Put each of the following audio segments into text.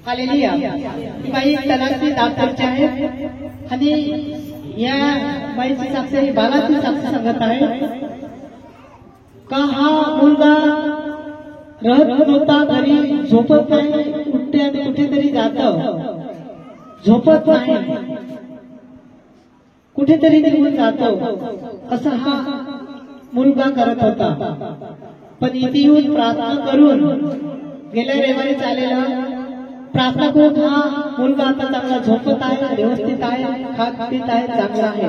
Hallelujah. ही बाई तलाठी दातारची आहे आणि या बाईची साक्ष ही बालाची साक्ष सांगत आहे का हा मुलगा रडत होता, घरी झोपत नाही, कुठे आणि कुठेतरी जात, झोपत नाही, कुठेतरी निघून जातो, असं हा मुलगा करत होता। पण इथे येऊन प्रार्थना करून गेल्या रविवारी चालेला प्रार्थना करून हा मुलगा आता चांगला झोपत आहे, व्यवस्थित आहे, खात पित आहे, चांगला आहे।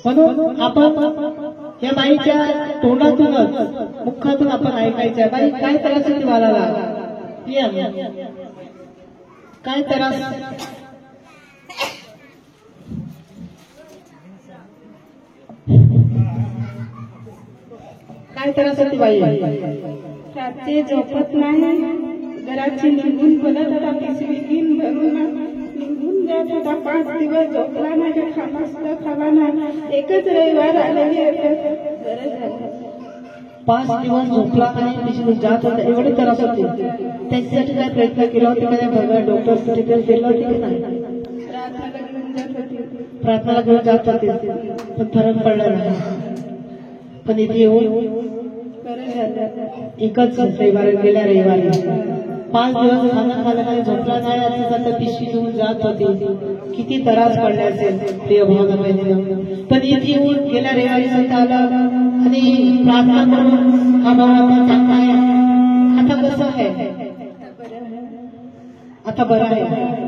म्हणून आपण या बाईच्या तोंडातूनच मुखातून आपण ऐकायचं, बाई काय त्रास आहे बाळाला, काय त्रास, काय त्रास होती बाई, रात्री झोपत नाही, घराची निघून बोलत होता, पिशवी घेऊन भरून निघून जात होता, 5 दिवस झोपला नाही, खाला नाही, एकच रविवार आलेली होते, 5 दिवस झोपला नाही, पिशवी जात होता, एवढे त्रास होते। त्याच्यासाठी काय प्रयत्न केला होता का बघा, डॉक्टर ट्रीटमेंट केलं होती की नाही, प्रार्थनाला घेऊन जात होते, पण फरक पडला नाही। पण इथे येऊन एकच रविवारी, गेल्या रविवारी 5 दिवस खाना खाल्लं नाही, झोपला नाही, असं पिशवी घेऊन जात होती, किती त्रास पडले असेल प्रिय भावना बहिणींनो। पण इथे येऊन गेल्या रविवारी संत आला आणि प्रार्थना करून हा भाऊ आता चांगला आहे, आता कसं आहे, आता बरं आहे,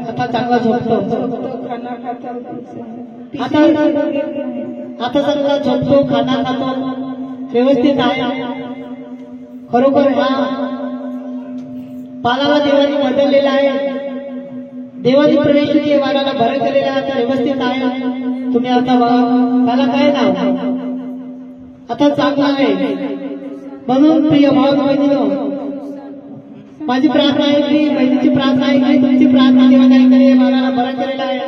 आता चांगला झोपतो, आता चांगला झोपतो, खाना खातो, व्यवस्थित आहे। खरोखर हा बाळाला देवाने बदललेला आहे, देवाने प्रवेश बाळाला बरं केलेला आहे, आता व्यवस्थित आहे। तुम्ही आता त्याला काय नाव, आता चांगला आहे। म्हणून प्रिय भाव बहिणीनो, माझी प्रार्थना ऐकली, बहिणीची प्रार्थना ऐकली, तुमची प्रार्थना देवाने ऐकली, बाळाला बरं केलेला आहे।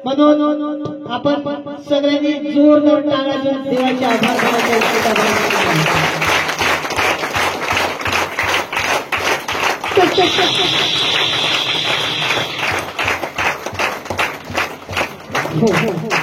म्हणून आपण सगळ्यांनी जोरदार टाळ्या देऊन देवाचे आभार मानायचे। हो हो